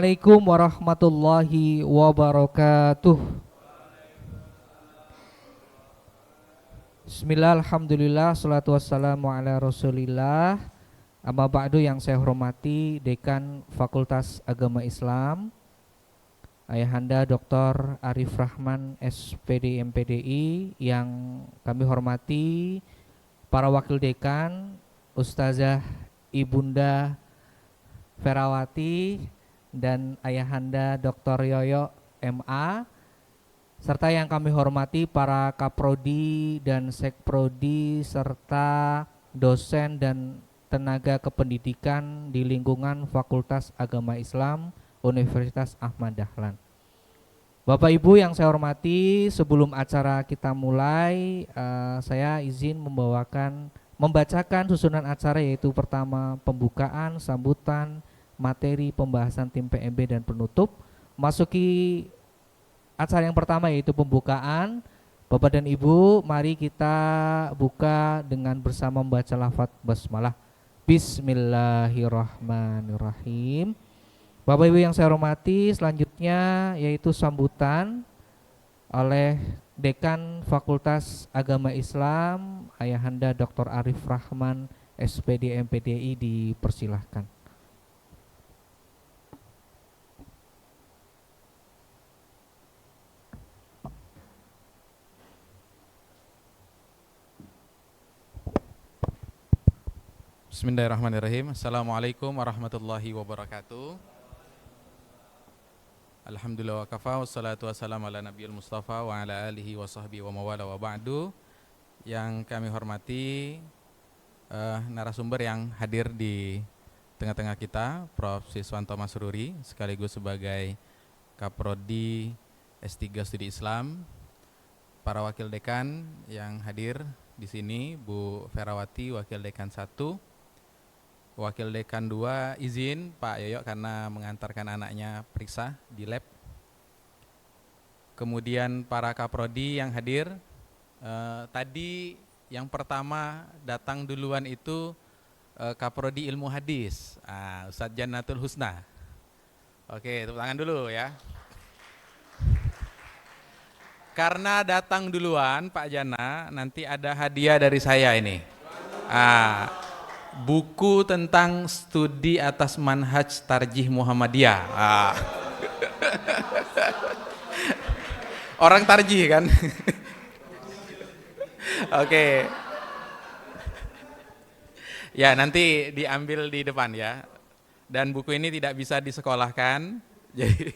Assalamualaikum warahmatullahi wabarakatuh. Bismillah, alhamdulillah, salatu wassalamu ala rasulillah. Amma ba'du, yang saya hormati Dekan Fakultas Agama Islam Ayahanda Dr. Arif Rahman SPD MPDI, yang kami hormati para wakil dekan, Ustazah Ibunda Ferawati dan Ayahanda Dr. Yoyo MA, serta yang kami hormati para kaprodi dan sekprodi serta dosen dan tenaga kependidikan di lingkungan Fakultas Agama Islam Universitas Ahmad Dahlan. Bapak Ibu yang saya hormati, sebelum acara kita mulai, saya izin membacakan susunan acara, yaitu pertama pembukaan, sambutan, materi pembahasan tim PMB dan penutup. Masuki acara yang pertama, yaitu pembukaan. Bapak dan Ibu, mari kita buka dengan bersama membaca lafaz basmalah. Bismillahirrahmanirrahim. Bapak Ibu yang saya hormati, selanjutnya yaitu sambutan oleh Dekan Fakultas Agama Islam Ayahanda Dr. Arif Rahman SPD MPDI, dipersilahkan. Bismillahirrahmanirrahim. Assalamualaikum warahmatullahi wabarakatuh. Alhamdulillah wa kafa, wassalatu wassalamu ala nabiyil mustafa wa ala alihi wa sahbihi wa mawala wa ba'du. Yang kami hormati narasumber yang hadir di tengah-tengah kita, Prof. Siswanto Masruri, sekaligus sebagai Kaprodi S3 Studi Islam, para wakil dekan yang hadir di sini, Bu Ferawati, wakil dekan 1, wakil dekan 2 izin Pak Yoyo karena mengantarkan anaknya periksa di lab. Kemudian para kaprodi yang hadir, tadi yang pertama datang duluan itu Kaprodi Ilmu Hadis, Ustadz Jannatul Husna. Oke, tepuk tangan dulu ya. Karena datang duluan Pak Jana, nanti ada hadiah dari saya ini. Buku tentang studi atas manhaj tarjih Muhammadiyah. Orang tarjih kan? Oke. Ya, nanti diambil di depan ya. Dan buku ini tidak bisa disekolahkan, jadi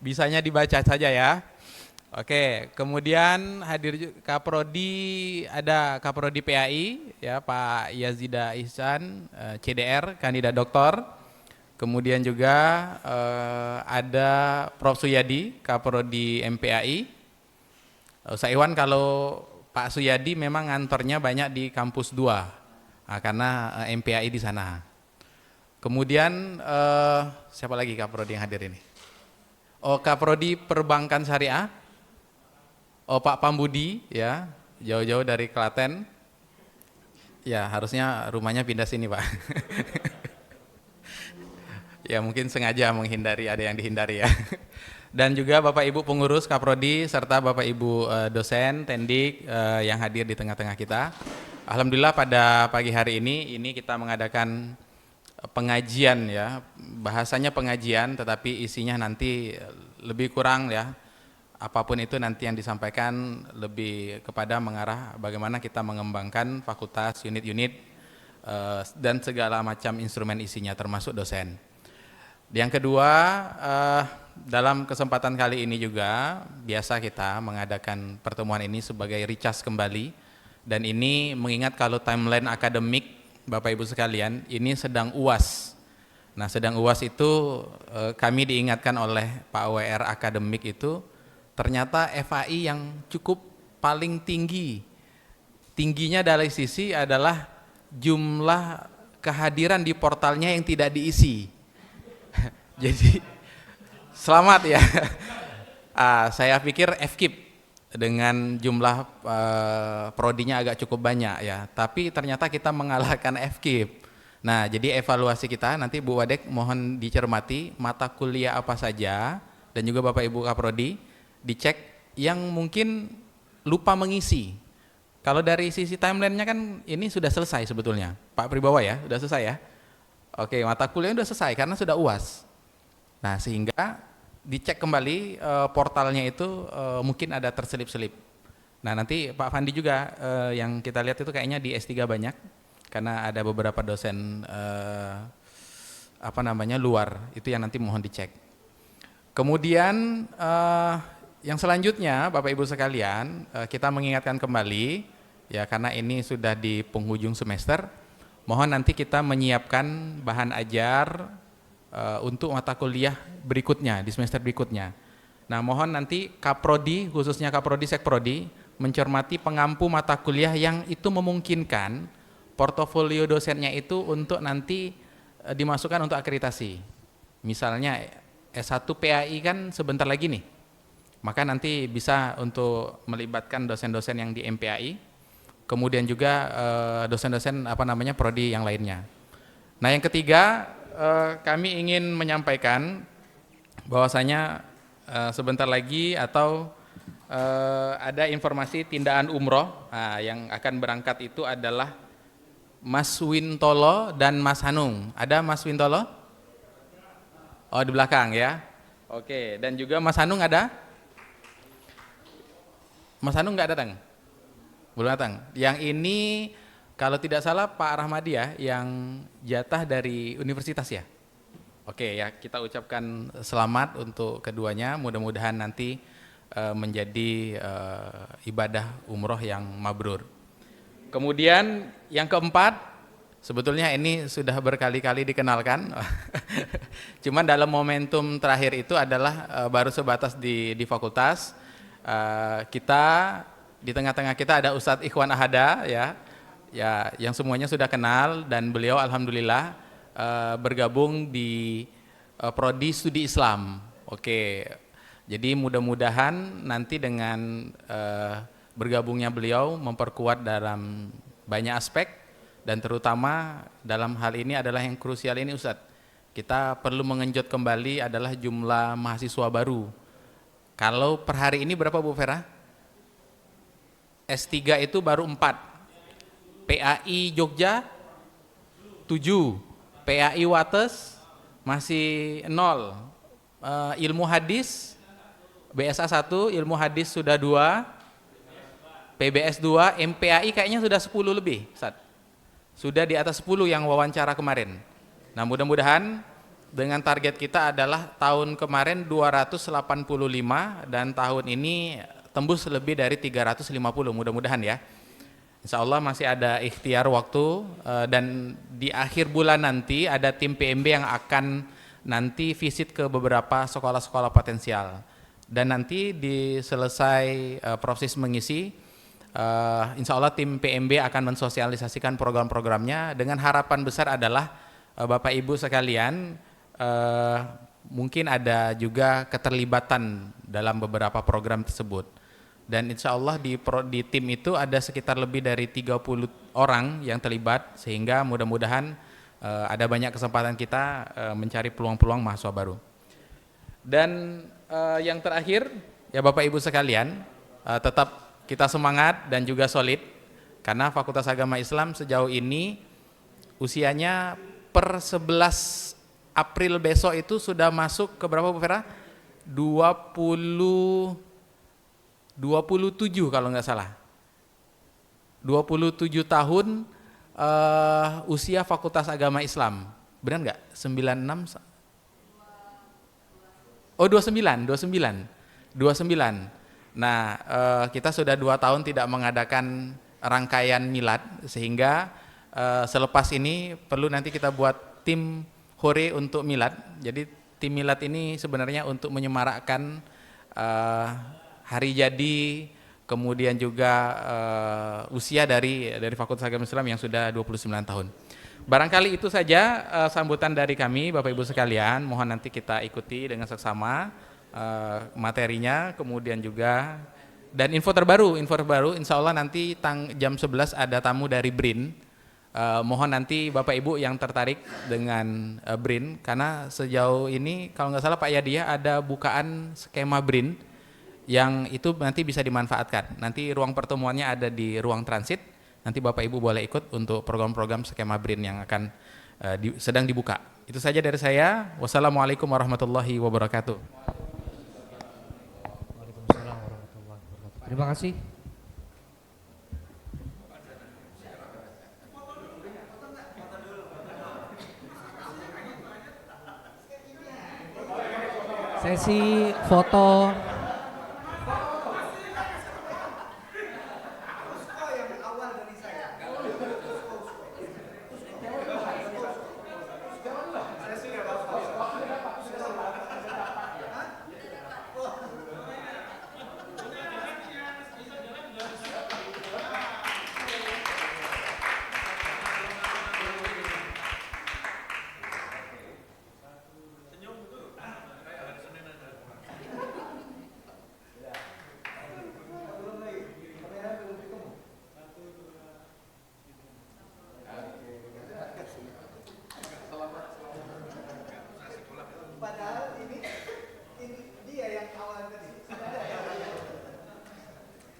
bisanya dibaca saja ya. Oke, kemudian hadir Kaprodi, ada Kaprodi PAI ya, Pak Yazida Ihsan, CDR, kandidat doktor. Kemudian juga ada Prof. Suyadi, Kaprodi MPAI. Ustaz Iwan, kalau Pak Suyadi memang ngantornya banyak di kampus 2, karena MPAI di sana. Kemudian siapa lagi Kaprodi yang hadir ini? Oh, Kaprodi Perbankan Syariah. Oh, Pak Pambudi ya, jauh-jauh dari Klaten. Ya, harusnya rumahnya pindah sini, Pak. Ya, mungkin sengaja menghindari, ada yang dihindari ya. Dan juga Bapak Ibu pengurus Kaprodi serta Bapak Ibu dosen, tendik yang hadir di tengah-tengah kita. Alhamdulillah pada pagi hari ini kita mengadakan pengajian ya. Bahasanya pengajian, tetapi isinya nanti lebih kurang ya. Apapun itu nanti yang disampaikan lebih kepada mengarah bagaimana kita mengembangkan fakultas, unit-unit, dan segala macam instrumen isinya termasuk dosen. Yang kedua, dalam kesempatan kali ini juga biasa kita mengadakan pertemuan ini sebagai recast kembali, dan ini mengingat kalau timeline akademik Bapak Ibu sekalian ini sedang UAS. Nah, sedang UAS itu kami diingatkan oleh Pak WR akademik itu ternyata FAI yang cukup paling tingginya dari sisi adalah jumlah kehadiran di portalnya yang tidak diisi. Jadi selamat ya. Saya pikir FKIP dengan jumlah prodinya agak cukup banyak ya, tapi ternyata kita mengalahkan FKIP. Nah, jadi evaluasi kita nanti Bu Wadek mohon dicermati mata kuliah apa saja dan juga Bapak Ibu Kaprodi dicek yang mungkin lupa mengisi. Kalau dari sisi timelinenya kan ini sudah selesai sebetulnya, Pak Pribawa ya, sudah selesai ya. Oke, mata kuliah sudah selesai karena sudah UAS. Nah, sehingga dicek kembali portalnya itu mungkin ada terselip-selip. Nah, nanti Pak Fandi juga yang kita lihat itu kayaknya di S3 banyak karena ada beberapa dosen luar, itu yang nanti mohon dicek. Kemudian yang selanjutnya Bapak Ibu sekalian, kita mengingatkan kembali ya karena ini sudah di penghujung semester, mohon nanti kita menyiapkan bahan ajar untuk mata kuliah berikutnya di semester berikutnya. Nah, mohon nanti Kaprodi, khususnya Kaprodi Sekprodi mencermati pengampu mata kuliah yang itu memungkinkan portofolio dosennya itu untuk nanti dimasukkan untuk akreditasi. Misalnya S1 PAI kan sebentar lagi nih. Maka nanti bisa untuk melibatkan dosen-dosen yang di MPAI, kemudian juga dosen-dosen prodi yang lainnya. Nah, yang ketiga kami ingin menyampaikan bahwasanya sebentar lagi atau ada informasi tindakan umroh yang akan berangkat itu adalah Mas Wintolo dan Mas Hanung. Ada Mas Wintolo? Oh, di belakang ya. Oke, dan juga Mas Hanung ada? Mas Hanung nggak datang? Belum datang. Yang ini kalau tidak salah Pak Rahmadi ya, yang jatah dari universitas ya. Oke ya, kita ucapkan selamat untuk keduanya. Mudah-mudahan nanti menjadi ibadah umroh yang mabrur. Kemudian yang keempat, sebetulnya ini sudah berkali-kali dikenalkan. Cuman dalam momentum terakhir itu adalah baru sebatas di fakultas. Kita di tengah-tengah kita ada Ustadz Ikhwan Ahada ya, yang semuanya sudah kenal dan beliau alhamdulillah bergabung di prodi studi Islam. Oke, jadi mudah-mudahan nanti dengan bergabungnya beliau memperkuat dalam banyak aspek dan terutama dalam hal ini adalah yang krusial ini Ustadz. Kita perlu mengenjot kembali adalah jumlah mahasiswa baru. Kalau per hari ini berapa Bu Vera? S3 itu baru 4. PAI Jogja 7. PAI Wates masih 0. Ilmu hadis BSA 1, ilmu hadis sudah 2. PBS 2, MPAI kayaknya sudah 10 lebih, Ustaz. Sudah di atas 10 yang wawancara kemarin. Nah, mudah-mudahan dengan target kita adalah tahun kemarin 285 dan tahun ini tembus lebih dari 350, mudah-mudahan ya. Insya Allah masih ada ikhtiar waktu dan di akhir bulan nanti ada tim PMB yang akan nanti visit ke beberapa sekolah-sekolah potensial. Dan nanti di selesai proses mengisi, insya Allah tim PMB akan mensosialisasikan program-programnya dengan harapan besar adalah Bapak Ibu sekalian mungkin ada juga keterlibatan dalam beberapa program tersebut. Dan insya Allah di tim itu ada sekitar lebih dari 30 orang yang terlibat sehingga mudah-mudahan ada banyak kesempatan kita mencari peluang-peluang mahasiswa baru. Dan yang terakhir ya Bapak Ibu sekalian, tetap kita semangat dan juga solid karena Fakultas Agama Islam sejauh ini usianya per 11 April besok itu sudah masuk ke berapa Bu Vera? 27 kalau nggak salah. 27 tahun usia Fakultas Agama Islam. Benar nggak? 96? Oh 29. Nah kita sudah 2 tahun tidak mengadakan rangkaian milad sehingga selepas ini perlu nanti kita buat tim hore untuk milad. Jadi tim milad ini sebenarnya untuk menyemarakkan hari jadi, kemudian juga usia dari Fakultas Agama Islam yang sudah 29 tahun. Barangkali itu saja sambutan dari kami Bapak Ibu sekalian. Mohon nanti kita ikuti dengan seksama materinya, kemudian juga dan info terbaru insya Allah nanti jam 11 ada tamu dari BRIN Mohon nanti Bapak Ibu yang tertarik dengan BRIN, karena sejauh ini kalau nggak salah Pak Yadia ada bukaan skema BRIN yang itu nanti bisa dimanfaatkan. Nanti ruang pertemuannya ada di ruang transit. Nanti Bapak Ibu boleh ikut untuk program-program skema BRIN yang akan sedang dibuka. Itu saja dari saya. Wassalamualaikum warahmatullahi wabarakatuh. Waalaikumsalam warahmatullahi wabarakatuh. Terima kasih. Sesi foto.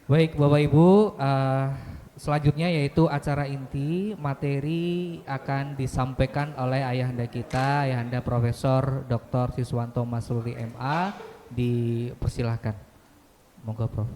Baik Bapak Ibu, selanjutnya yaitu acara inti. Materi akan disampaikan oleh ayahanda kita, ayahanda Profesor Dr. Siswanto Masruri MA. Dipersilahkan, monggo Prof.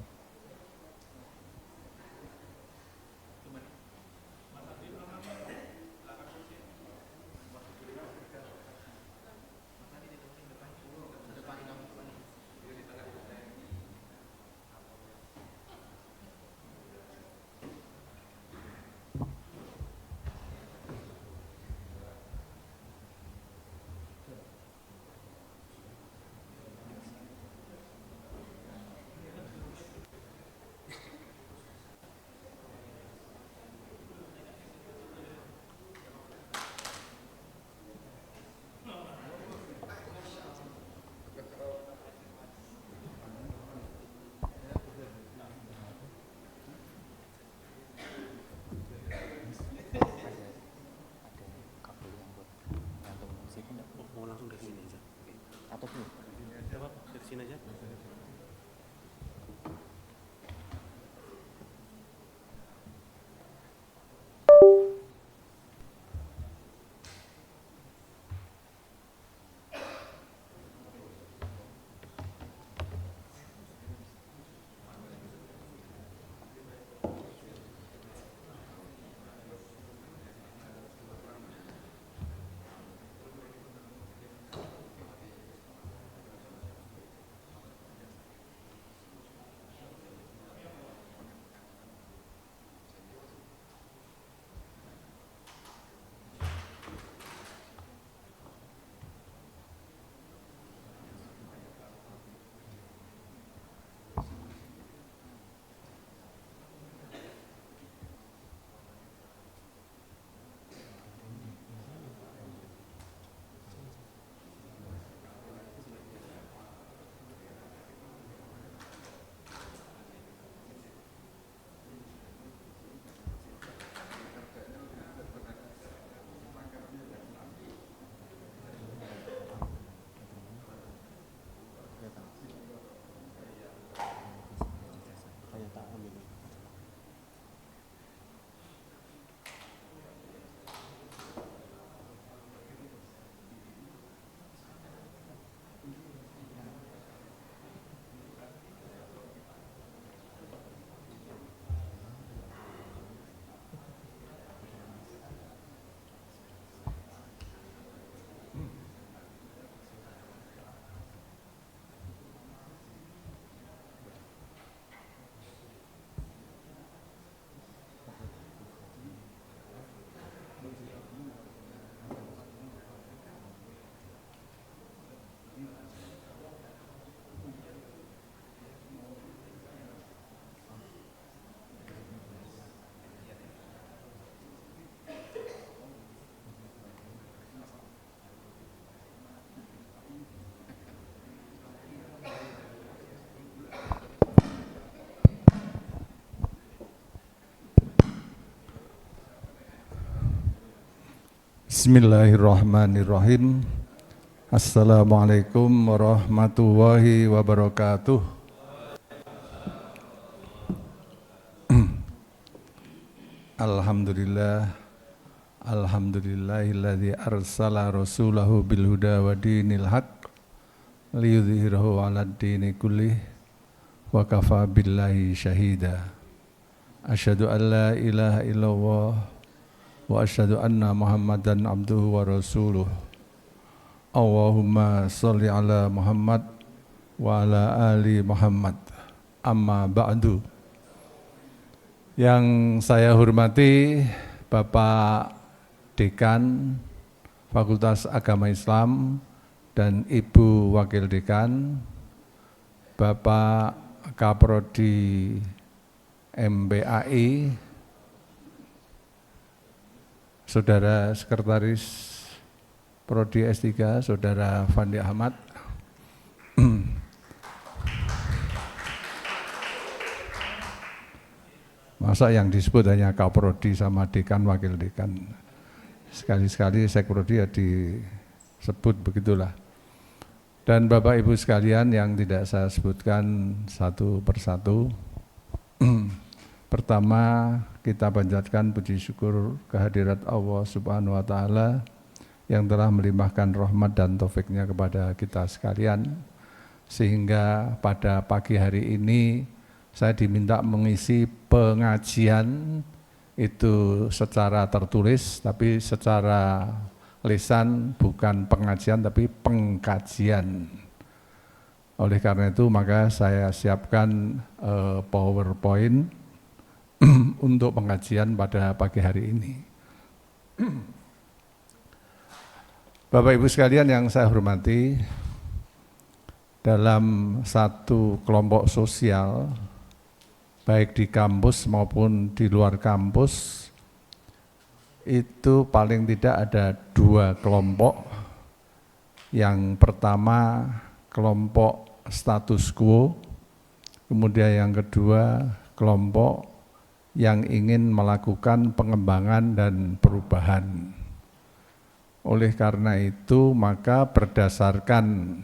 Bismillahirrahmanirrahim. Assalamualaikum warahmatullahi wabarakatuh. Alhamdulillah. Alhamdulillahilladzi arsala rasulahu bil huda wa dinil haq liyudhhirahu 'alad dini kullih wa kafa billahi syahida. Asyhadu an la ilaha illallah wa asyhadu anna Muhammadan abduhu wa rasuluh. Allahumma sholli ala Muhammad wa ala ali Muhammad. Amma ba'du. Yang saya hormati Bapak Dekan Fakultas Agama Islam dan Ibu Wakil Dekan, Bapak Kaprodi MBAI, Saudara Sekretaris Prodi S3, Saudara Fandi Ahmad, masa yang disebut hanya Kaprodi sama Dekan, Wakil Dekan, sekali-sekali Sekprodi ya disebut begitulah. Dan Bapak Ibu sekalian yang tidak saya sebutkan satu persatu, pertama kita panjatkan puji syukur kehadirat Allah Subhanahu wa Ta'ala yang telah melimpahkan rahmat dan taufiknya kepada kita sekalian, sehingga pada pagi hari ini saya diminta mengisi pengajian itu secara tertulis, tapi secara lisan, bukan pengajian tapi pengkajian. Oleh karena itu maka saya siapkan PowerPoint untuk pengajian pada pagi hari ini. Bapak Ibu sekalian yang saya hormati, dalam satu kelompok sosial, baik di kampus maupun di luar kampus, itu paling tidak ada dua kelompok. Yang pertama kelompok status quo, kemudian yang kedua kelompok yang ingin melakukan pengembangan dan perubahan. Oleh karena itu maka berdasarkan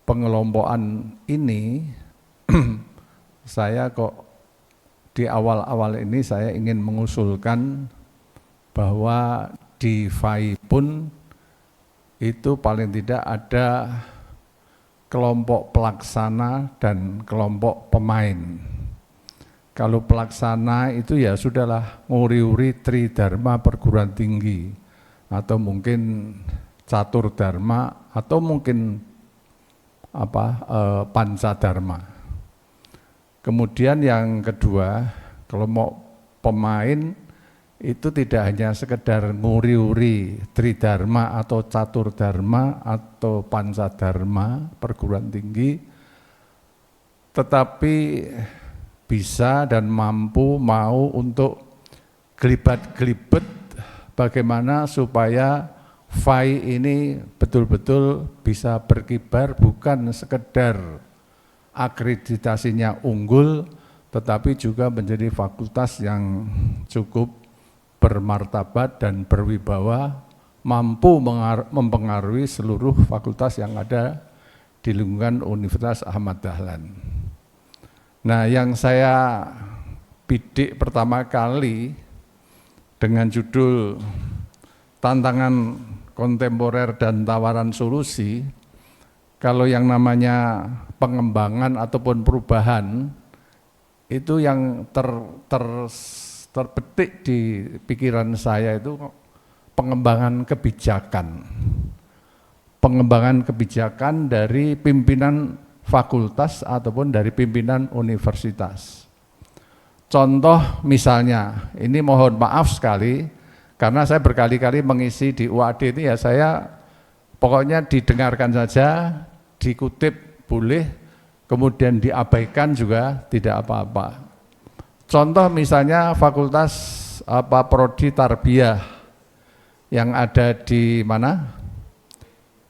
pengelompokan ini saya kok di awal-awal ini saya ingin mengusulkan bahwa di FAI pun itu paling tidak ada kelompok pelaksana dan kelompok pemain. Kalau pelaksana itu ya sudahlah nguri-uri Tridharma perguruan tinggi, atau mungkin Catur Dharma, atau mungkin Pancadharma. Kemudian yang kedua, kelompok pemain itu tidak hanya sekedar nguri-uri Tridharma atau Catur Dharma atau Pancadharma perguruan tinggi, tetapi bisa dan mampu mau untuk gelibat-gelibet bagaimana supaya FAI ini betul-betul bisa berkibar, bukan sekedar akreditasinya unggul, tetapi juga menjadi fakultas yang cukup bermartabat dan berwibawa, mampu mempengaruhi seluruh fakultas yang ada di lingkungan Universitas Ahmad Dahlan. Nah, yang saya bidik pertama kali dengan judul Tantangan Kontemporer dan Tawaran Solusi, kalau yang namanya pengembangan ataupun perubahan, itu yang terbetik di pikiran saya itu pengembangan kebijakan. Pengembangan kebijakan dari pimpinan fakultas ataupun dari pimpinan universitas. Contoh misalnya, ini mohon maaf sekali, karena saya berkali-kali mengisi di UAD ini ya saya pokoknya didengarkan saja, dikutip boleh, kemudian diabaikan juga tidak apa-apa. Contoh misalnya fakultas Prodi Tarbiyah yang ada di mana?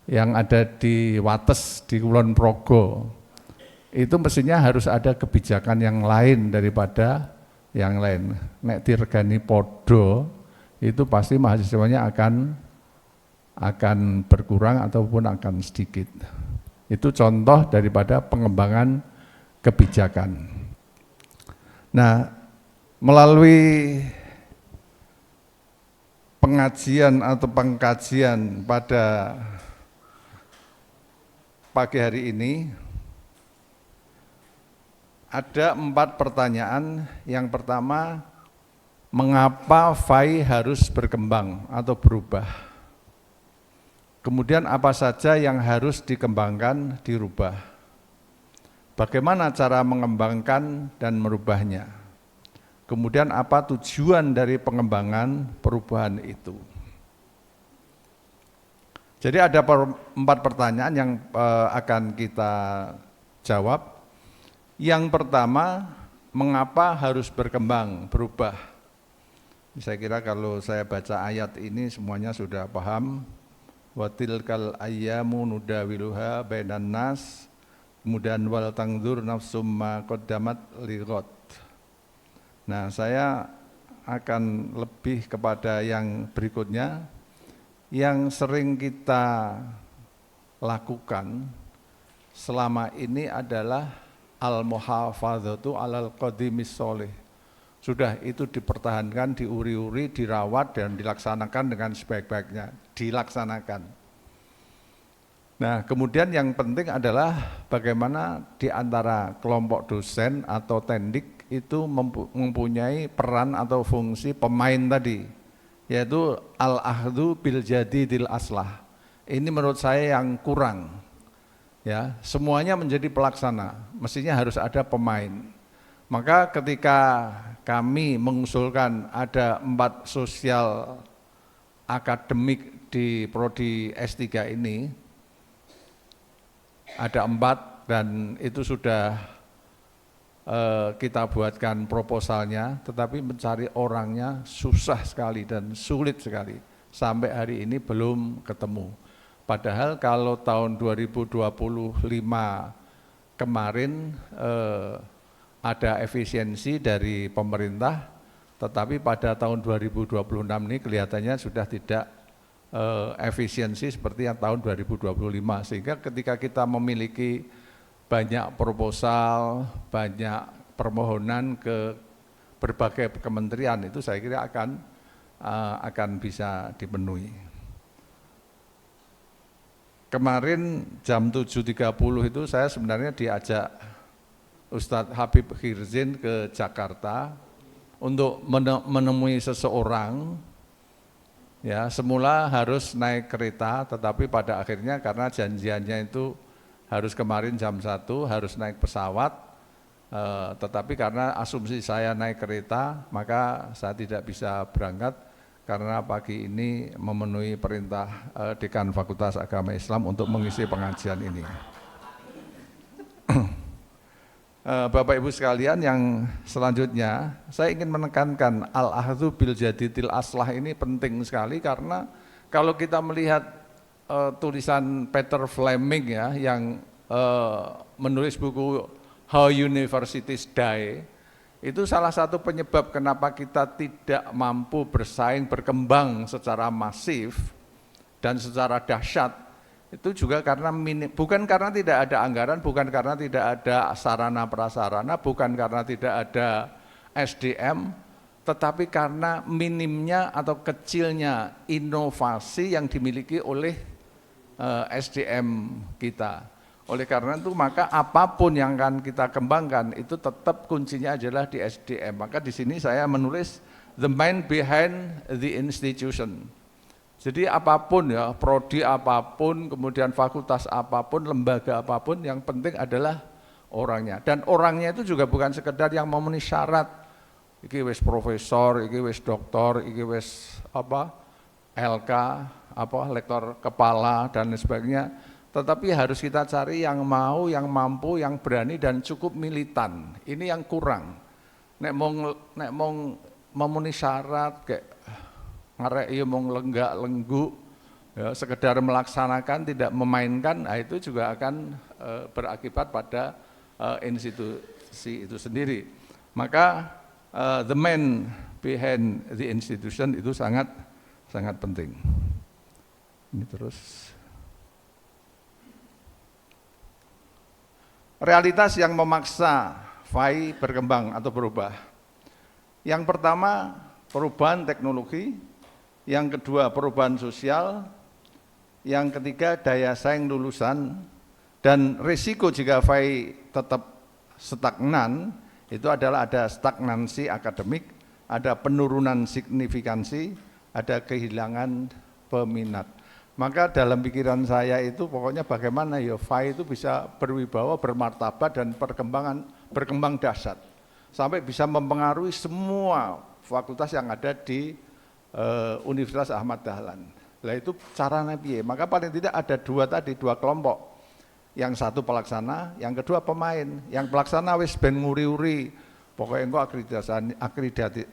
Yang ada di Wates, di Kulon Progo, itu mestinya harus ada kebijakan yang lain daripada yang lain. Nek dirgani podo, itu pasti mahasiswanya akan akan berkurang ataupun akan sedikit. Itu contoh daripada pengembangan kebijakan. Nah, melalui pengajian atau pengkajian pada pagi hari ini, ada 4 pertanyaan. Yang pertama, mengapa FAI harus berkembang atau berubah? Kemudian apa saja yang harus dikembangkan, dirubah? Bagaimana cara mengembangkan dan merubahnya? Kemudian apa tujuan dari pengembangan perubahan itu? Jadi ada 4 pertanyaan yang akan kita jawab. Yang pertama, mengapa harus berkembang, berubah? Saya kira kalau saya baca ayat ini semuanya sudah paham. Wa tilkal ayyamu nudawiluha bainan nas, kemudian wal tangdzur nafsum ma qaddamat lighad. Nah, saya akan lebih kepada yang berikutnya, yang sering kita lakukan selama ini adalah al-muhafadzatu alal qadimis sholih. Sudah itu dipertahankan, diuri-uri, dirawat, dan dilaksanakan dengan sebaik-baiknya. Dilaksanakan. Nah, kemudian yang penting adalah bagaimana di antara kelompok dosen atau tendik itu mempunyai peran atau fungsi pemain tadi, yaitu al-ahdu bil jadidil aslah. Ini menurut saya yang kurang. Ya, semuanya menjadi pelaksana, mestinya harus ada pemain. Maka ketika kami mengusulkan ada 4 sosial akademik di prodi S3 ini, ada 4 dan itu sudah kita buatkan proposalnya, tetapi mencari orangnya susah sekali dan sulit sekali. Sampai hari ini belum ketemu. Padahal kalau tahun 2025 kemarin ada efisiensi dari pemerintah, tetapi pada tahun 2026 ini kelihatannya sudah tidak efisiensi seperti yang tahun 2025. Sehingga ketika kita memiliki banyak proposal, banyak permohonan ke berbagai kementerian, itu saya kira akan bisa dipenuhi. Kemarin jam 7.30 itu saya sebenarnya diajak Ustadz Habib Khirzin ke Jakarta untuk menemui seseorang. Ya, semula harus naik kereta, tetapi pada akhirnya karena janjiannya itu harus kemarin jam 1, harus naik pesawat, tetapi karena asumsi saya naik kereta, maka saya tidak bisa berangkat. Karena pagi ini memenuhi perintah Dekan Fakultas Agama Islam untuk mengisi pengajian ini. Bapak Ibu sekalian, yang selanjutnya saya ingin menekankan al-ahdu bil jadidil aslah ini penting sekali, karena kalau kita melihat tulisan Peter Fleming ya, yang menulis buku How Universities Die, itu salah satu penyebab kenapa kita tidak mampu bersaing, berkembang secara masif dan secara dahsyat. Itu juga karena bukan karena tidak ada anggaran, bukan karena tidak ada sarana prasarana, bukan karena tidak ada SDM, tetapi karena minimnya atau kecilnya inovasi yang dimiliki oleh SDM kita. Oleh karena itu maka apapun yang akan kita kembangkan itu tetap kuncinya adalah di SDM. Maka di sini saya menulis the mind behind the institution. Jadi apapun ya, prodi apapun, kemudian fakultas apapun, lembaga apapun, yang penting adalah orangnya. Dan orangnya itu juga bukan sekedar yang memenuhi syarat. Iki wis profesor, iki wis doktor, iki wis LK, lektor kepala dan sebagainya. Tetapi harus kita cari yang mau, yang mampu, yang berani dan cukup militan. Ini yang kurang. Nek mau memenuhi syarat kayak ngarek ya mau lenggak lenggu, ya, sekedar melaksanakan tidak memainkan, nah itu juga akan berakibat pada institusi itu sendiri. Maka the man behind the institution itu sangat penting. Ini terus. Realitas yang memaksa FAI berkembang atau berubah. Yang pertama, perubahan teknologi. Yang kedua, perubahan sosial. Yang ketiga, daya saing lulusan. Dan risiko jika FAI tetap stagnan, itu adalah ada stagnansi akademik, ada penurunan signifikansi, ada kehilangan peminat. Maka dalam pikiran saya itu pokoknya bagaimana ya FAI itu bisa berwibawa, bermartabat dan berkembang dahsyat sampai bisa mempengaruhi semua fakultas yang ada di Universitas Ahmad Dahlan. Lah itu caranya piye? Maka paling tidak ada dua kelompok. Yang satu pelaksana, yang kedua pemain. Yang pelaksana wis ben nguri-uri, pokoknya engko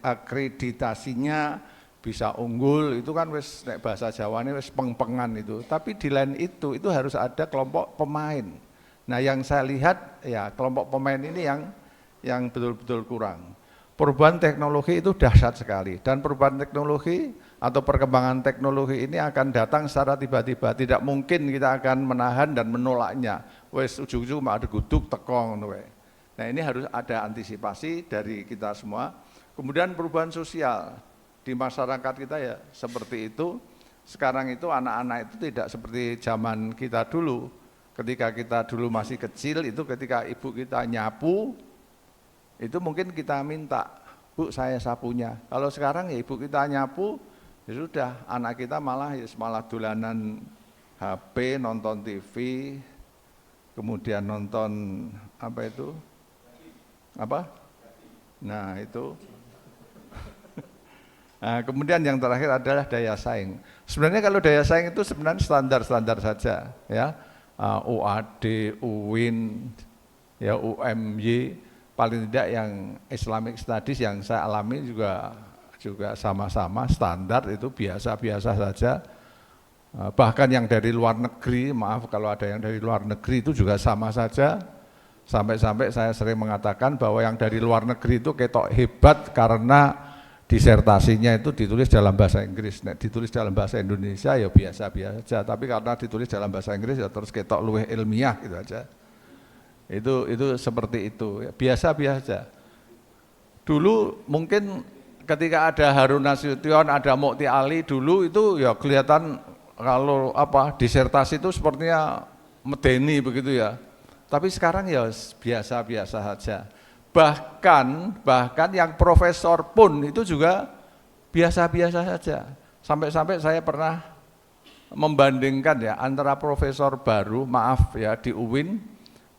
akreditasinya bisa unggul, itu kan wis nek bahasa Jawane wis peng-pengan itu. Tapi di lain itu harus ada kelompok pemain. Nah, yang saya lihat ya kelompok pemain ini yang betul-betul kurang. Perubahan teknologi itu dahsyat sekali, dan perubahan teknologi atau perkembangan teknologi ini akan datang secara tiba-tiba. Tidak mungkin kita akan menahan dan menolaknya. Wes ujung-ujung mau ada guduk tekong. Nah, ini harus ada antisipasi dari kita semua. Kemudian perubahan sosial di masyarakat kita ya seperti itu. Sekarang itu anak-anak itu tidak seperti zaman kita dulu. Ketika kita dulu masih kecil itu ketika ibu kita nyapu, itu mungkin kita minta, Bu saya sapunya. Kalau sekarang ya ibu kita nyapu, ya sudah anak kita malah dolanan HP, nonton TV, kemudian nonton apa itu? Apa? Nah itu. Nah, kemudian yang terakhir adalah daya saing. Sebenarnya kalau daya saing itu sebenarnya standar-standar saja, ya. UAD, UIN, ya UMY, paling tidak yang Islamic Studies yang saya alami juga sama-sama standar itu biasa-biasa saja. Bahkan yang dari luar negeri, maaf kalau ada yang dari luar negeri itu juga sama saja. Sampai-sampai saya sering mengatakan bahwa yang dari luar negeri itu ketok hebat karena disertasinya itu ditulis dalam bahasa Inggris. Nek ditulis dalam bahasa Indonesia ya biasa-biasa, tapi karena ditulis dalam bahasa Inggris ya terus ketok luwih ilmiah gitu aja. Itu seperti itu, ya, biasa-biasa. Dulu mungkin ketika ada Harun Nasution, ada Mukti Ali dulu itu ya kelihatan kalau disertasi itu sepertinya medeni begitu ya. Tapi sekarang ya biasa-biasa saja. Bahkan yang profesor pun itu juga biasa-biasa saja. Sampai-sampai saya pernah membandingkan ya antara profesor baru, maaf ya di UIN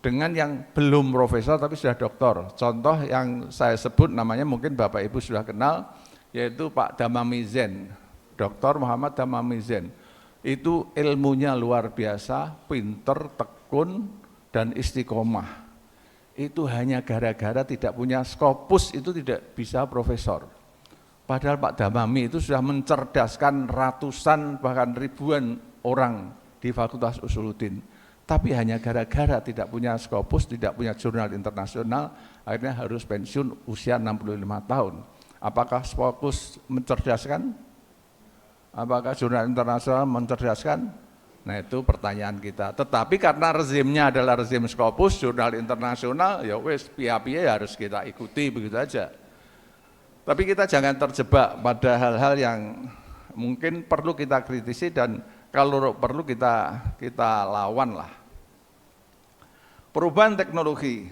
dengan yang belum profesor tapi sudah doktor. Contoh yang saya sebut namanya mungkin Bapak Ibu sudah kenal, yaitu Pak Damamizen, Dr. Muhammad Damamizen. Itu ilmunya luar biasa, pinter, tekun, dan istiqomah. Itu hanya gara-gara tidak punya Scopus itu tidak bisa profesor. Padahal Pak Damami itu sudah mencerdaskan ratusan bahkan ribuan orang di Fakultas Usuluddin. Tapi hanya gara-gara tidak punya Scopus, tidak punya jurnal internasional, akhirnya harus pensiun usia 65 tahun. Apakah Scopus mencerdaskan? Apakah jurnal internasional mencerdaskan? Nah itu pertanyaan kita. Tetapi karena rezimnya adalah rezim Scopus, jurnal internasional, ya wes pihak-pihak harus kita ikuti begitu aja. Tapi kita jangan terjebak pada hal-hal yang mungkin perlu kita kritisi dan kalau perlu kita lawan lah. Perubahan teknologi,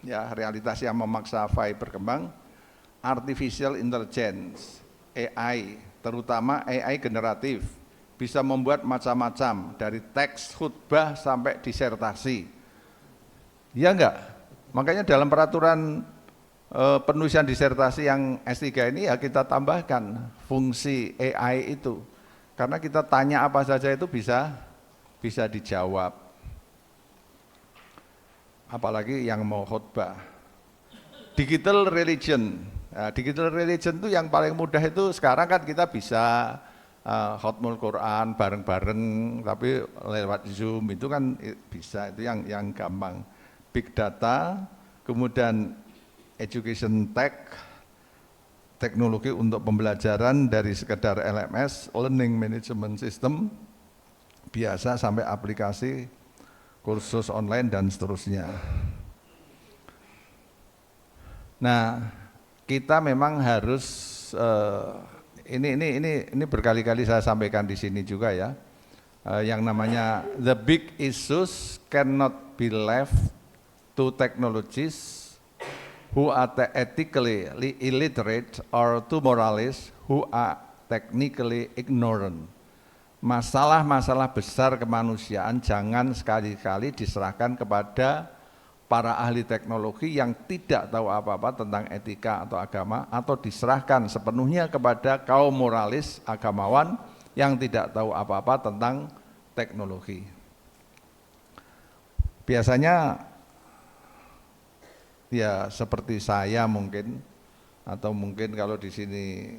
ya realitas yang memaksa FAI berkembang, artificial intelligence, AI, terutama AI generatif, bisa membuat macam-macam dari teks, khutbah sampai disertasi. Ya enggak? Makanya dalam peraturan penulisan disertasi yang S3 ini ya kita tambahkan fungsi AI itu. Karena kita tanya apa saja itu bisa dijawab. Apalagi yang mau khutbah. Digital religion. Nah, digital religion itu yang paling mudah itu sekarang kan kita bisa khotmul Quran bareng-bareng tapi lewat Zoom itu kan bisa, itu yang gampang. Big data, kemudian education tech, teknologi untuk pembelajaran dari sekedar LMS, learning management system, biasa sampai aplikasi, kursus online dan seterusnya. Nah, kita memang harus ini berkali-kali saya sampaikan di sini juga ya. Yang namanya the big issues cannot be left to technologies who are ethically illiterate or to moralists who are technically ignorant. Masalah-masalah besar kemanusiaan jangan sekali-kali diserahkan kepada para ahli teknologi yang tidak tahu apa-apa tentang etika atau agama, atau diserahkan sepenuhnya kepada kaum moralis agamawan yang tidak tahu apa-apa tentang teknologi. Biasanya ya seperti saya mungkin, atau mungkin kalau di sini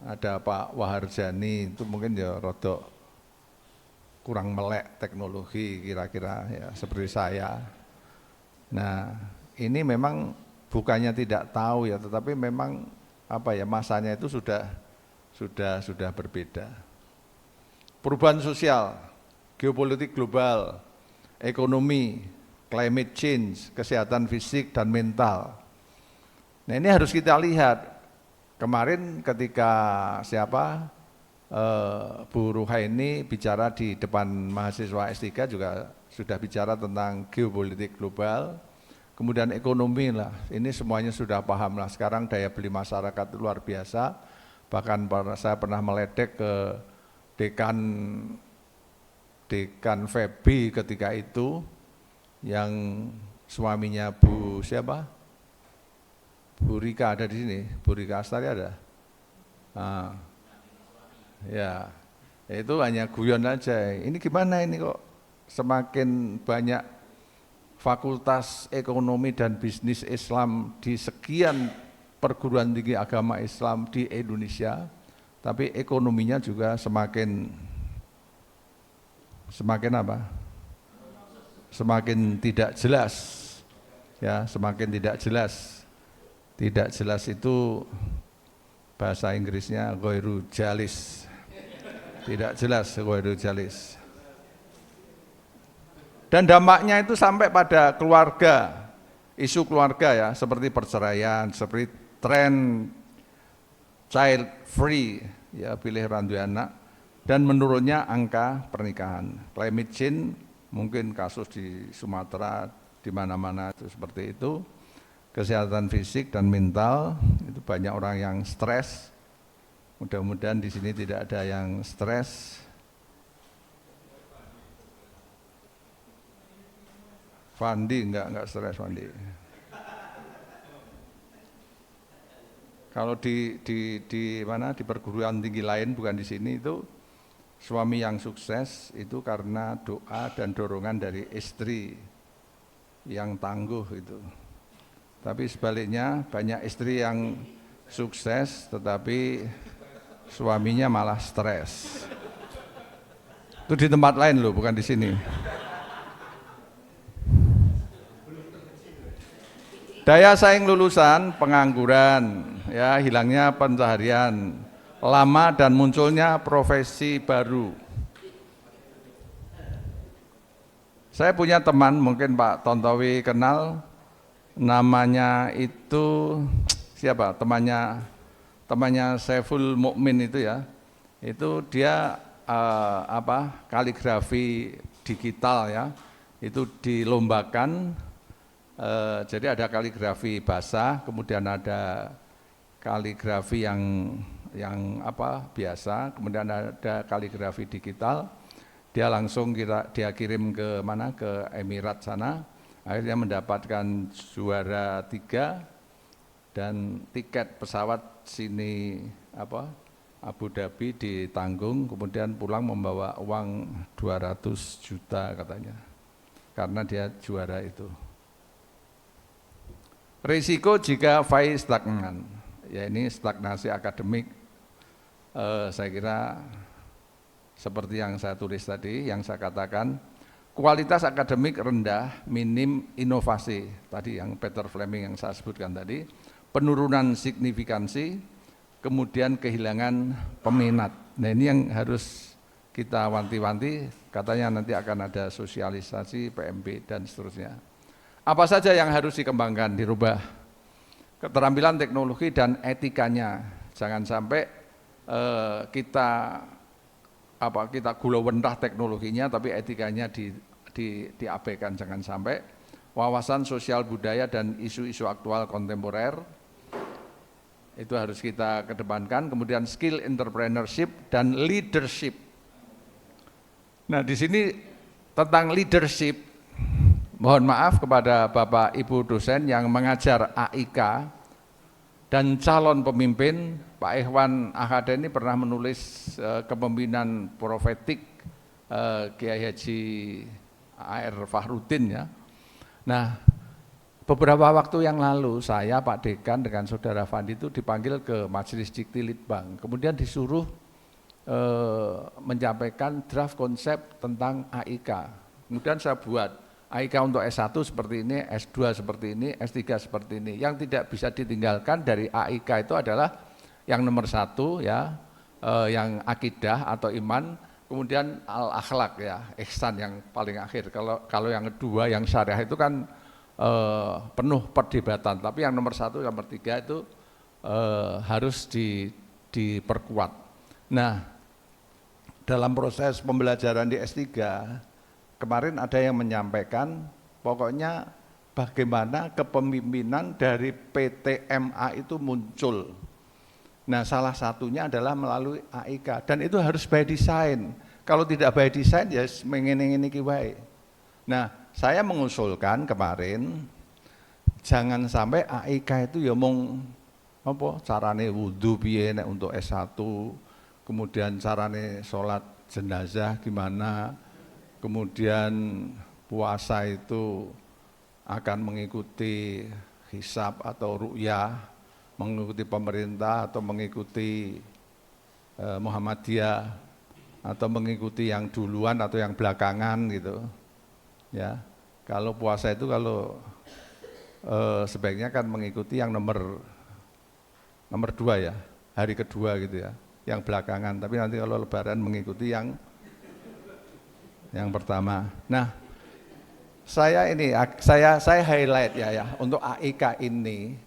ada Pak Waharjani itu mungkin ya rodok kurang melek teknologi kira-kira ya seperti saya. Nah, ini memang bukannya tidak tahu ya, tetapi memang apa ya, masanya itu sudah berbeda. Perubahan sosial, geopolitik global, ekonomi, climate change, kesehatan fisik dan mental. Nah, ini harus kita lihat. Kemarin ketika Bu Ruhaini bicara di depan mahasiswa S3 juga sudah bicara tentang geopolitik global, kemudian ekonomi lah, ini semuanya sudah paham lah. Sekarang daya beli masyarakat luar biasa, bahkan saya pernah meledek ke dekan Febi ketika itu, yang suaminya Bu siapa? Bu Rika ada di sini, Bu Rika Astari ada? Nah, ya, itu hanya guyon aja. Ini gimana ini kok semakin banyak fakultas ekonomi dan bisnis Islam di sekian perguruan tinggi agama Islam di Indonesia, tapi ekonominya juga semakin apa? Semakin tidak jelas. Ya, semakin tidak jelas. Tidak jelas itu bahasa Inggrisnya ghairu jalis. Tidak jelas ghairu jalis. Dan dampaknya itu sampai pada keluarga, isu keluarga ya, seperti perceraian, seperti tren child free, ya pilih randu anak, dan menurunnya angka pernikahan. Climate change, mungkin kasus di Sumatera, di mana-mana itu seperti itu. Kesehatan fisik dan mental, itu banyak orang yang stres. Mudah-mudahan di sini tidak ada yang stres. Fandi enggak stres Fandi. Kalau di mana, di perguruan tinggi lain, bukan di sini, itu suami yang sukses itu karena doa dan dorongan dari istri yang tangguh itu. Tapi sebaliknya banyak istri yang sukses tetapi suaminya malah stres. Itu di tempat lain loh, bukan di sini. Daya saing lulusan, pengangguran, ya hilangnya pencaharian, lama dan munculnya profesi baru. Saya punya teman, mungkin Pak Tontowi kenal, namanya itu siapa? Temannya Saiful Mukmin itu ya. Itu dia kaligrafi digital ya. Itu dilombakan. Jadi ada kaligrafi basah, kemudian ada kaligrafi yang biasa, kemudian ada kaligrafi digital. Dia langsung dia kirim ke mana, ke Emirat sana. Akhirnya mendapatkan juara 3 dan tiket pesawat sini Abu Dhabi ditanggung, kemudian pulang membawa uang 200 juta katanya, karena dia juara itu. Risiko jika FAI stagnan, ya ini stagnasi akademik, saya kira seperti yang saya tulis tadi, yang saya katakan, kualitas akademik rendah, minim inovasi, tadi yang Peter Fleming yang saya sebutkan tadi, penurunan signifikansi, kemudian kehilangan peminat. Nah ini yang harus kita wanti-wanti, katanya nanti akan ada sosialisasi PMB dan seterusnya. Apa saja yang harus dikembangkan, dirubah? Keterampilan teknologi dan etikanya. Jangan sampai kita gulawentah teknologinya tapi etikanya diabaikan. Jangan sampai. Wawasan sosial budaya dan isu-isu aktual kontemporer itu harus kita kedepankan. Kemudian skill entrepreneurship dan leadership. Nah, di sini tentang leadership, mohon maaf kepada Bapak Ibu dosen yang mengajar AIK dan calon pemimpin. Pak Ikhwan Ahad ini pernah menulis kepemimpinan profetik Kiai Haji A.R. Fahrudin ya. Nah, beberapa waktu yang lalu saya, Pak Dekan dengan Saudara Fandi itu dipanggil ke Majelis Dikti Litbang. Kemudian disuruh menyampaikan draft konsep tentang AIK. Kemudian saya buat AIK untuk S1 seperti ini, S2 seperti ini, S3 seperti ini. Yang tidak bisa ditinggalkan dari AIK itu adalah yang nomor 1 ya, yang akidah atau iman. Kemudian al-akhlak ya, ihsan yang paling akhir. Kalau yang kedua, yang syariah itu kan penuh perdebatan. Tapi yang nomor 1, yang nomor 3 itu harus diperkuat. Nah, dalam proses pembelajaran di S3, kemarin ada yang menyampaikan, pokoknya bagaimana kepemimpinan dari PTMA itu muncul. Nah, salah satunya adalah melalui AIK dan itu harus by design. Kalau tidak by design ya mengene-ngene iki wae. Nah, saya mengusulkan kemarin jangan sampai AIK itu ya mung apa carane wudu piye nek untuk S1, kemudian carane sholat jenazah gimana, kemudian puasa itu akan mengikuti hisab atau ru'yah, mengikuti pemerintah atau mengikuti Muhammadiyah atau mengikuti yang duluan atau yang belakangan gitu ya. Kalau puasa itu sebaiknya kan mengikuti yang nomor 2 ya, hari kedua gitu ya, yang belakangan. Tapi nanti kalau lebaran mengikuti yang pertama. Nah, saya highlight ya untuk AIK ini.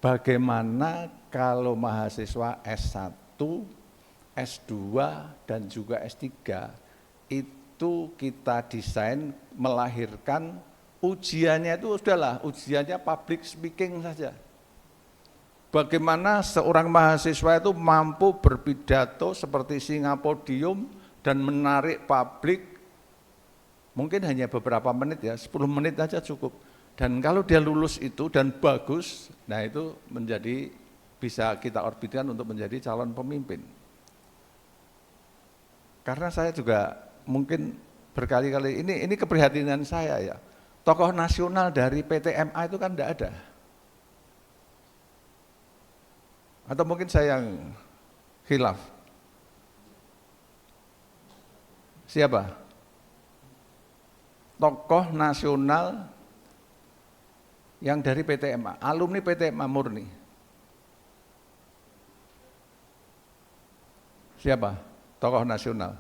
Bagaimana kalau mahasiswa S1, S2, dan juga S3 itu kita desain melahirkan ujiannya itu sudahlah, ujiannya public speaking saja. Bagaimana seorang mahasiswa itu mampu berpidato seperti singa podium dan menarik publik, mungkin hanya beberapa menit ya, 10 menit saja cukup. Dan kalau dia lulus itu dan bagus, nah itu menjadi bisa kita orbitkan untuk menjadi calon pemimpin. Karena saya juga mungkin berkali-kali, ini keprihatinan saya ya, tokoh nasional dari PTMA itu kan tidak ada. Atau mungkin saya yang khilaf. Siapa? Tokoh nasional yang dari PTMA, alumni PTMA murni. Siapa? Tokoh nasional.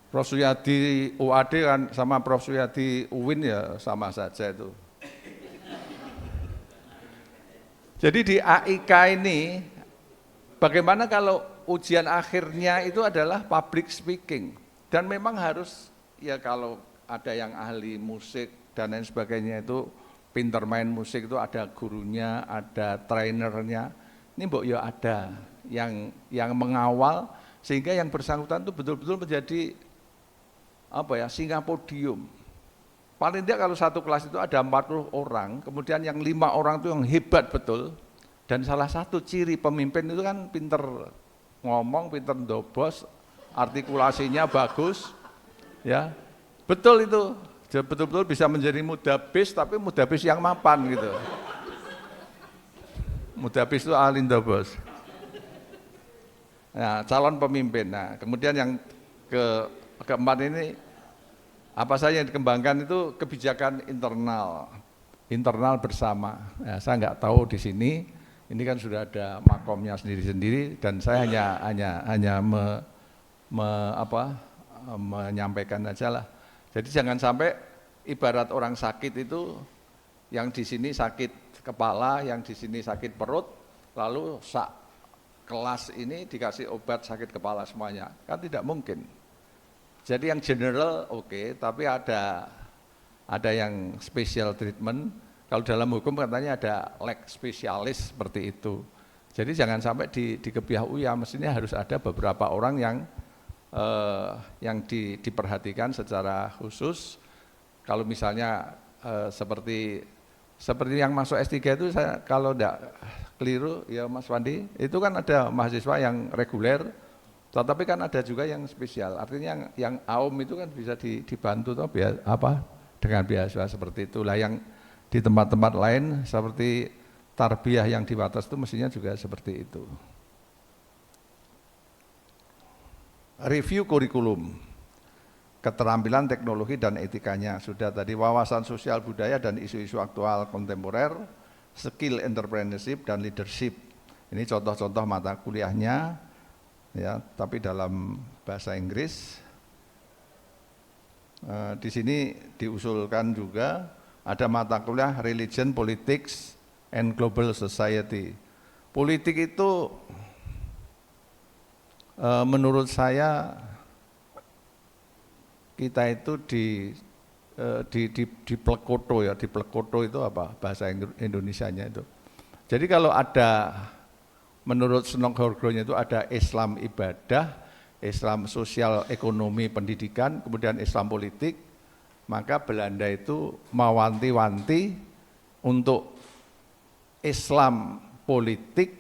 Prof. Suyadi UAD kan sama Prof. Suyadi UIN ya sama saja itu. Jadi di AIK ini, bagaimana kalau ujian akhirnya itu adalah public speaking? Dan memang harus, ya kalau ada yang ahli musik dan lain sebagainya itu, pinter main musik itu ada gurunya, ada trainernya. Ini mbok ya ada yang mengawal sehingga yang bersangkutan itu betul-betul menjadi singa podium. Paling tidak kalau satu kelas itu ada 40 orang, kemudian yang 5 orang itu yang hebat betul. Dan salah satu ciri pemimpin itu kan pinter ngomong, pinter ndobos, artikulasinya bagus, ya betul itu, betul-betul bisa menjadi mudabis, tapi mudabis yang mapan gitu. Mudabis itu alinda bos. Nah, calon pemimpin. Nah, kemudian yang keempat ini apa saja yang dikembangkan itu kebijakan internal bersama. Ya, saya nggak tahu di sini Ini kan sudah ada makomnya sendiri-sendiri dan saya hanya menyampaikan aja lah. Jadi jangan sampai ibarat orang sakit itu yang di sini sakit kepala, yang di sini sakit perut, lalu kelas ini dikasih obat sakit kepala semuanya, kan tidak mungkin. Jadi yang general oke, tapi ada yang special treatment. Kalau dalam hukum katanya ada leg spesialis seperti itu. Jadi jangan sampai di Gebiah Uya, mestinya harus ada beberapa orang yang diperhatikan secara khusus. Kalau misalnya seperti yang masuk S3 itu, saya kalau tidak keliru ya Mas Wandi, itu kan ada mahasiswa yang reguler, tetapi kan ada juga yang spesial. Artinya yang AUM itu kan bisa dibantu dengan beasiswa seperti itu. Lah yang di tempat-tempat lain seperti tarbiyah yang di atas itu mestinya juga seperti itu. Review kurikulum, keterampilan teknologi dan etikanya sudah tadi, wawasan sosial budaya dan isu-isu aktual kontemporer, skill entrepreneurship dan leadership. Ini contoh-contoh mata kuliahnya ya, tapi dalam bahasa Inggris. Di sini diusulkan juga ada mata kuliah Religion, Politics, and Global Society. Politik itu menurut saya kita itu di plekoto ya, di plekoto itu apa bahasa Indonesianya itu. Jadi kalau ada menurut Senok-Horgronya itu ada Islam ibadah, Islam sosial, ekonomi, pendidikan, kemudian Islam politik, maka Belanda itu mewanti-wanti untuk Islam politik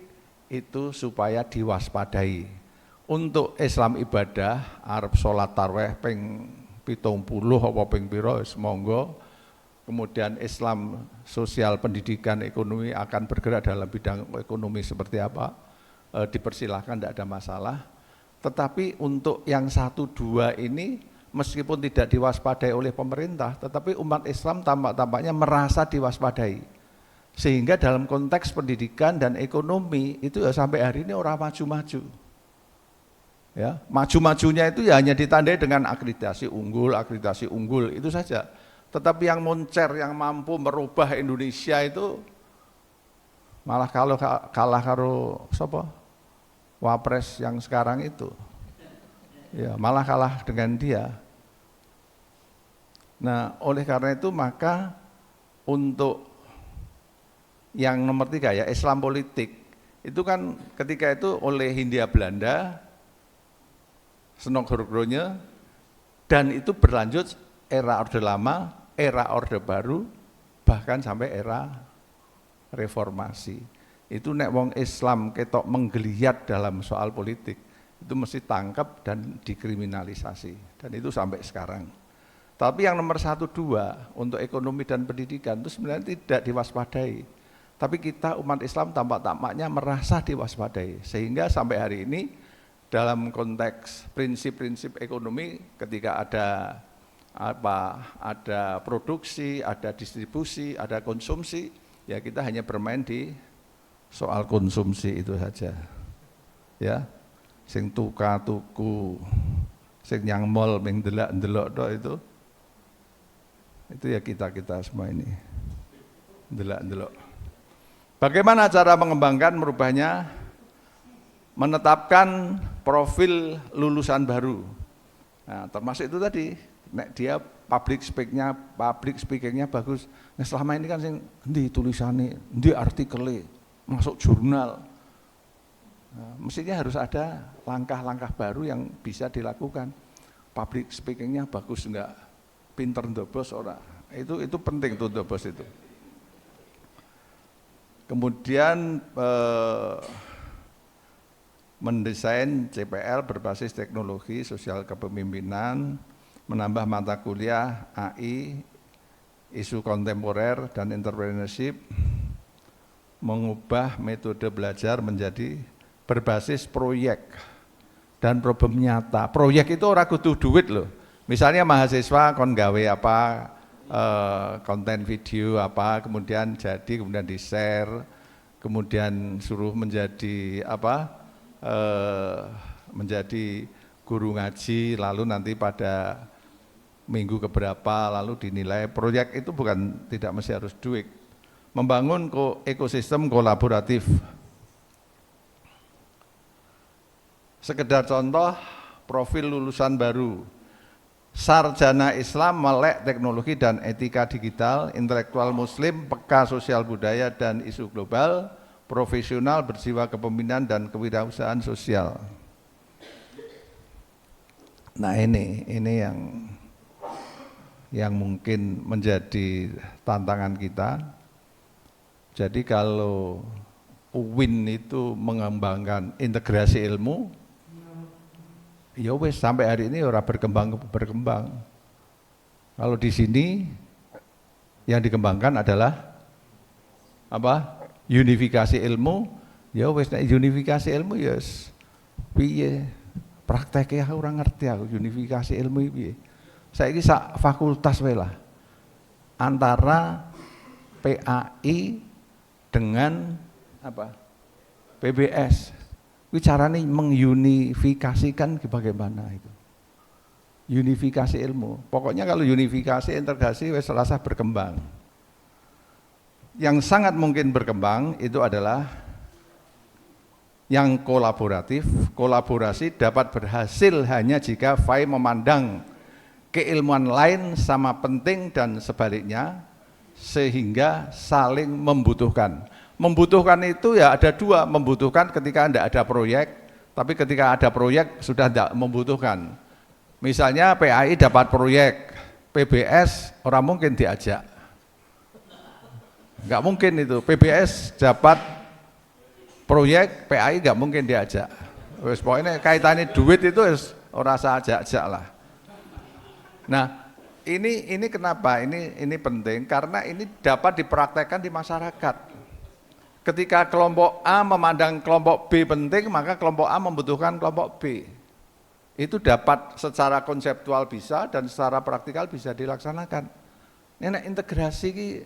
itu supaya diwaspadai. Untuk Islam ibadah, arep sholat tarawih ping 70 apa ping pira monggo. Kemudian Islam sosial, pendidikan, ekonomi akan bergerak dalam bidang ekonomi seperti apa, dipersilahkan, tidak ada masalah. Tetapi untuk yang 1-2 ini meskipun tidak diwaspadai oleh pemerintah, tetapi umat Islam tampaknya merasa diwaspadai. Sehingga dalam konteks pendidikan dan ekonomi itu ya sampai hari ini orang maju-maju. Ya, maju-majunya itu ya hanya ditandai dengan akreditasi unggul itu saja. Tetapi yang moncer, yang mampu merubah Indonesia itu malah kalau kalah karo sapa? Wapres yang sekarang itu. Ya, malah kalah dengan dia. Nah, oleh karena itu maka untuk yang nomor 3 ya, Islam politik, itu kan ketika itu oleh Hindia Belanda, Senok-Horgronya, dan itu berlanjut era Orde Lama, era Orde Baru, bahkan sampai era Reformasi. Itu nek wong Islam ketok menggeliat dalam soal politik, itu mesti tangkap dan dikriminalisasi, dan itu sampai sekarang. Tapi yang nomor 1-2 untuk ekonomi dan pendidikan itu sebenarnya tidak diwaspadai. Tapi kita umat Islam tampak-tampaknya merasa diwaspadai. Sehingga sampai hari ini dalam konteks prinsip-prinsip ekonomi ketika ada produksi, ada distribusi, ada konsumsi, ya kita hanya bermain di soal konsumsi itu saja. Ya. Sing tuku, sing nyang mall ming delok-delok tok itu ya kita semua ini delok. Bagaimana cara mengembangkan, merubahnya? Menetapkan profil lulusan baru. Nah, termasuk itu tadi, nek dia public speakingnya bagus. Nah, selama ini kan sing endi tulisane, endi artikele, masuk jurnal. Nah, mestinya harus ada langkah-langkah baru yang bisa dilakukan. Public speakingnya bagus enggak? Pinter ndobos ora? Itu penting tuh ndobos itu. Kemudian mendesain CPL berbasis teknologi sosial kepemimpinan, menambah mata kuliah AI, isu kontemporer dan entrepreneurship, mengubah metode belajar menjadi berbasis proyek dan problem nyata. Proyek itu ora kudu duit loh. Misalnya mahasiswa kon gawe apa, konten video apa, kemudian di-share, kemudian suruh menjadi menjadi guru ngaji, lalu nanti pada minggu keberapa lalu dinilai. Proyek itu bukan tidak mesti harus duit. Membangun ekosistem kolaboratif. Sekedar contoh, profil lulusan baru, sarjana Islam, melek teknologi dan etika digital, intelektual muslim, peka sosial budaya dan isu global, profesional berjiwa kepemimpinan dan kewirausahaan sosial. Nah ini yang mungkin menjadi tantangan kita. Jadi kalau UIN itu mengembangkan integrasi ilmu, ya wes sampai hari ini orang berkembang. Kalau di sini yang dikembangkan adalah apa? Unifikasi ilmu. Ya wes unifikasi ilmu ya piye? Prakteknya orang ngerti aku unifikasi ilmu piye. Saiki sak fakultas wae lah. Antara PAI dengan apa? PBS. Caranya mengunifikasikan bagaimana itu, unifikasi ilmu. Pokoknya kalau unifikasi, integrasi, wes selasa berkembang. Yang sangat mungkin berkembang itu adalah yang kolaboratif. Kolaborasi dapat berhasil hanya jika FAI memandang keilmuan lain sama penting dan sebaliknya, sehingga saling membutuhkan. Membutuhkan itu ya ada dua, membutuhkan ketika tidak ada proyek, tapi ketika ada proyek sudah tidak membutuhkan. Misalnya PAI dapat proyek, PBS orang mungkin diajak. Enggak mungkin itu, PBS dapat proyek, PAI enggak mungkin diajak. Wes pokoknya kaitannya duit itu orang usah ajak-ajak lah. Nah, ini kenapa? Ini penting karena ini dapat dipraktekkan di masyarakat. Ketika kelompok A memandang kelompok B penting, maka kelompok A membutuhkan kelompok B. Itu dapat secara konseptual bisa dan secara praktikal bisa dilaksanakan. Ini integrasi ini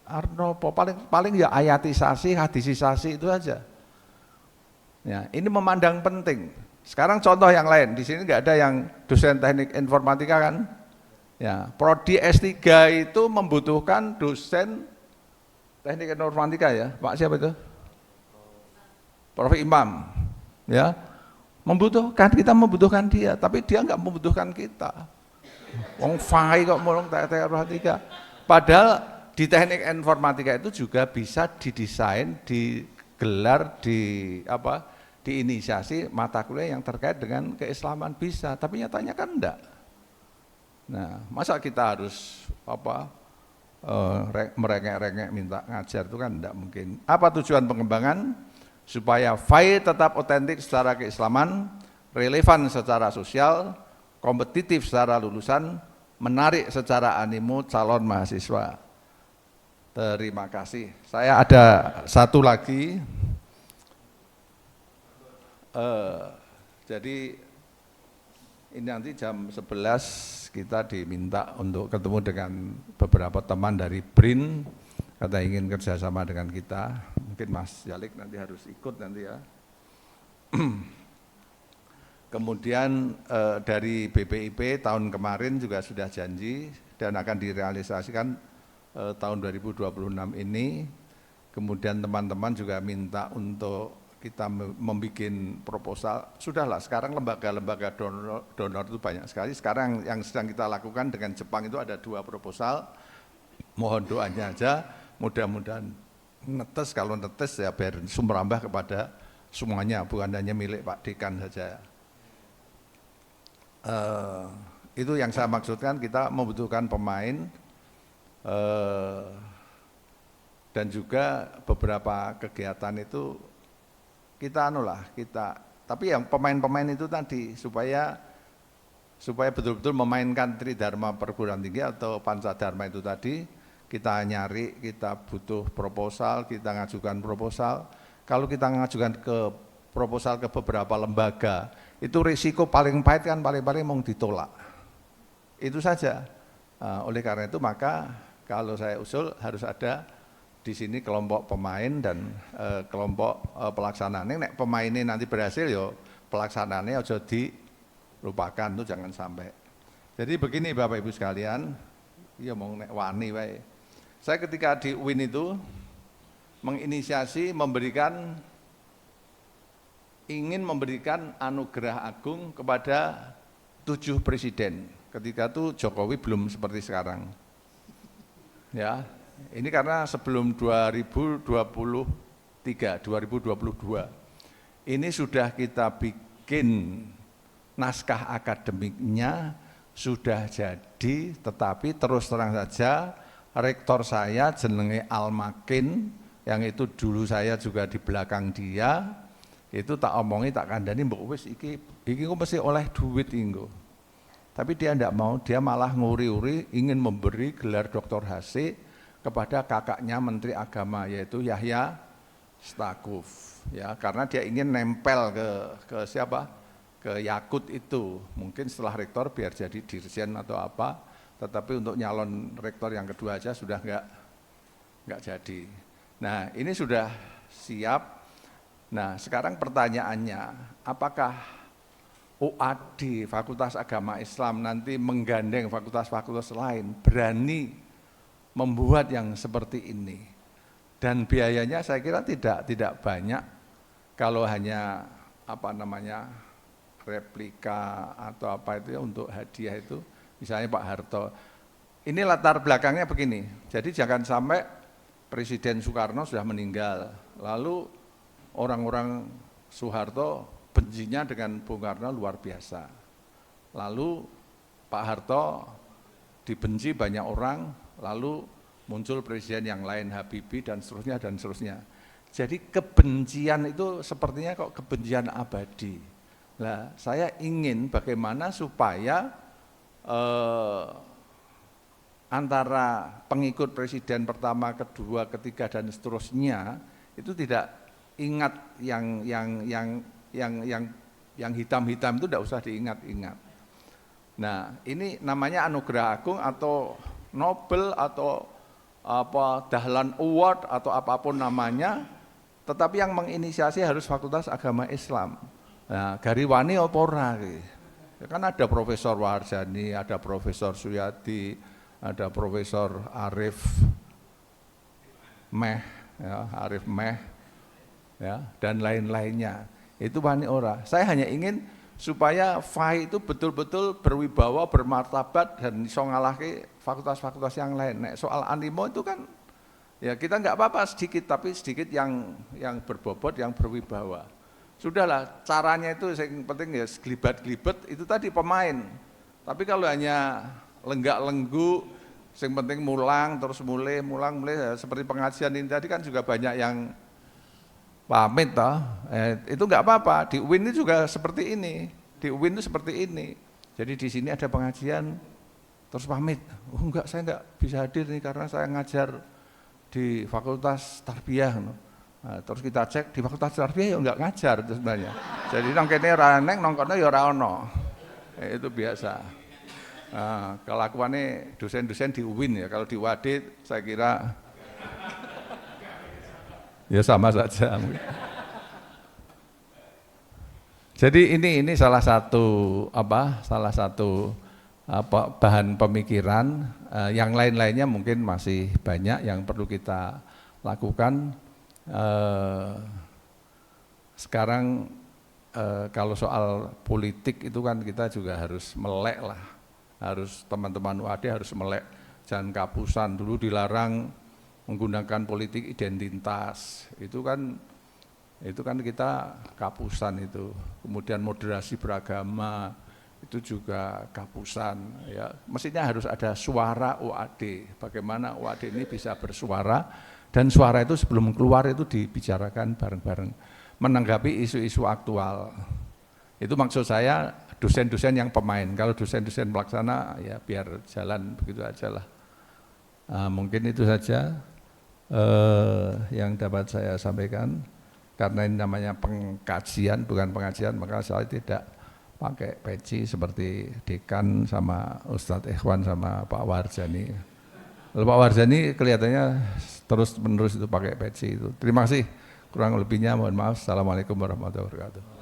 Arno paling ya ayatisasi, hadisisasi itu aja. Ya, ini memandang penting. Sekarang contoh yang lain, di sini nggak ada yang dosen teknik informatika kan? Ya, prodi S3 itu membutuhkan dosen teknik informatika ya, Pak siapa itu? Prof. Imam, ya, kita membutuhkan dia, tapi dia nggak membutuhkan kita. Wong FAI kok ngomong teknik informatika. Padahal di teknik informatika itu juga bisa didesain, digelar, diinisiasi mata kuliah yang terkait dengan keislaman bisa, tapi nyatanya kan enggak. Nah, masa kita harus merengek-rengek minta ngajar itu kan tidak mungkin. Apa tujuan pengembangan? Supaya FAI tetap otentik secara keislaman, relevan secara sosial, kompetitif secara lulusan, menarik secara animo calon mahasiswa. Terima kasih. Saya ada satu lagi. Jadi ini nanti jam 11 kita diminta untuk ketemu dengan beberapa teman dari BRIN, kata ingin kerjasama dengan kita. Mungkin Mas Jalik nanti harus ikut nanti ya. Kemudian dari BPIP tahun kemarin juga sudah janji dan akan direalisasikan tahun 2026 ini. Kemudian teman-teman juga minta untuk kita membuat proposal. Sudahlah, sekarang lembaga-lembaga donor itu banyak sekali. Sekarang yang sedang kita lakukan dengan Jepang itu ada 2 proposal. Mohon doanya aja, mudah-mudahan netes. Kalau netes ya biar sumberambah kepada semuanya, bukan hanya milik Pak Dekan saja. Itu yang saya maksudkan, kita membutuhkan pemain dan juga beberapa kegiatan itu kita tapi yang pemain-pemain itu tadi supaya betul-betul memainkan Tridharma perguruan tinggi atau Pancadharma itu tadi, kita nyari, kita butuh proposal, kita ngajukan proposal. Kalau kita ngajukan proposal ke beberapa lembaga, itu risiko paling pahit kan paling-paling mau ditolak. Itu saja. Oleh karena itu maka kalau saya usul harus ada di sini kelompok pemain dan kelompok pelaksanaan. Nek pemainnya nanti berhasil yo pelaksanaannya aja dilupakan tuh, jangan sampai. Jadi begini Bapak Ibu sekalian, iya mau nek wani wae. Saya ketika di UIN itu menginisiasi ingin memberikan anugerah agung kepada 7 presiden. Ketika itu Jokowi belum seperti sekarang. Ya, ini karena sebelum 2022 ini sudah kita bikin naskah akademiknya sudah jadi, tetapi terus terang saja rektor saya jenenge Almakin, yang itu dulu saya juga di belakang dia, itu tak omongi tak kandani mbok wis iki kok mesti oleh duit inggo. Tapi dia tidak mau, dia malah nguri-uri ingin memberi gelar Dr. Hasik kepada kakaknya Menteri Agama yaitu Yahya Stakuf, ya, karena dia ingin nempel ke siapa? Ke Yakut itu. Mungkin setelah rektor biar jadi dirjen atau apa, tetapi untuk nyalon rektor yang kedua aja sudah enggak jadi. Nah, ini sudah siap. Nah, sekarang pertanyaannya, apakah UAD, Fakultas Agama Islam, nanti menggandeng fakultas-fakultas lain, berani membuat yang seperti ini? Dan biayanya saya kira tidak banyak, kalau hanya replika atau apa itu ya, untuk hadiah itu, misalnya Pak Harto. Ini latar belakangnya begini, jadi jangan sampai Presiden Soekarno sudah meninggal, lalu orang-orang Soeharto bencinya dengan Bung Karno luar biasa. Lalu Pak Harto dibenci banyak orang, lalu muncul presiden yang lain, Habibie dan seterusnya dan seterusnya. Jadi kebencian itu sepertinya kok kebencian abadi. Nah, saya ingin bagaimana supaya antara pengikut presiden pertama, kedua, ketiga dan seterusnya itu tidak ingat yang hitam-hitam itu tidak usah diingat-ingat. Nah, ini namanya anugerah agung atau Nobel atau apa Dahlan Award atau apapun namanya, tetapi yang menginisiasi harus Fakultas Agama Islam. Nah, gariwani apa ora iki? Ya kan ada Profesor Waharjani, ada Profesor Suyati, ada Profesor Arif Meh, ya, dan lain-lainnya. Itu wani ora. Saya hanya ingin supaya FAI itu betul-betul berwibawa, bermartabat dan iso ngalahke fakultas-fakultas yang lain. Nek soal animo itu kan ya kita nggak apa-apa sedikit, tapi sedikit yang berbobot, yang berwibawa. Sudahlah, caranya itu yang penting ya gelibat-gelibet itu tadi pemain. Tapi kalau hanya lenggak-lenggu, yang penting mulang terus mulai ya, seperti pengajian ini tadi kan juga banyak yang pamit toh, itu nggak apa-apa. Di UIN itu juga seperti ini. Di UIN itu seperti ini. Jadi di sini ada pengajian, terus pamit. Oh enggak, saya enggak bisa hadir nih karena saya ngajar di Fakultas Tarbiyah. Nah, terus kita cek di Fakultas Tarbiyah ya enggak ngajar itu sebenarnya. Jadi nang kene ra neng, nang kono ya ora ono. Itu biasa. Nah, kelakuannya dosen-dosen di UIN ya. Kalau di UAD saya kira ya sama saja. Jadi ini salah satu bahan pemikiran. Yang lain-lainnya mungkin masih banyak yang perlu kita lakukan. Sekarang kalau soal politik itu kan kita juga harus melek lah, harus teman-teman UAD harus melek, jangan kapusan. Dulu dilarang menggunakan politik identitas, itu kan kita kapusan itu. Kemudian moderasi beragama itu juga kapusan, ya. Mestinya harus ada suara UAD, bagaimana UAD ini bisa bersuara, dan suara itu sebelum keluar itu dibicarakan bareng-bareng, menanggapi isu-isu aktual. Itu maksud saya dosen-dosen yang pemain, kalau dosen-dosen pelaksana ya biar jalan begitu aja lah. Mungkin itu saja yang dapat saya sampaikan. Karena ini namanya pengkajian, bukan pengajian, maka saya tidak pakai peci seperti dekan sama Ustadz Ikhwan sama Pak Warjani. Kalau Pak Warzani kelihatannya terus menerus itu pakai peci itu. Terima kasih. Kurang lebihnya mohon maaf. Assalamualaikum warahmatullahi wabarakatuh.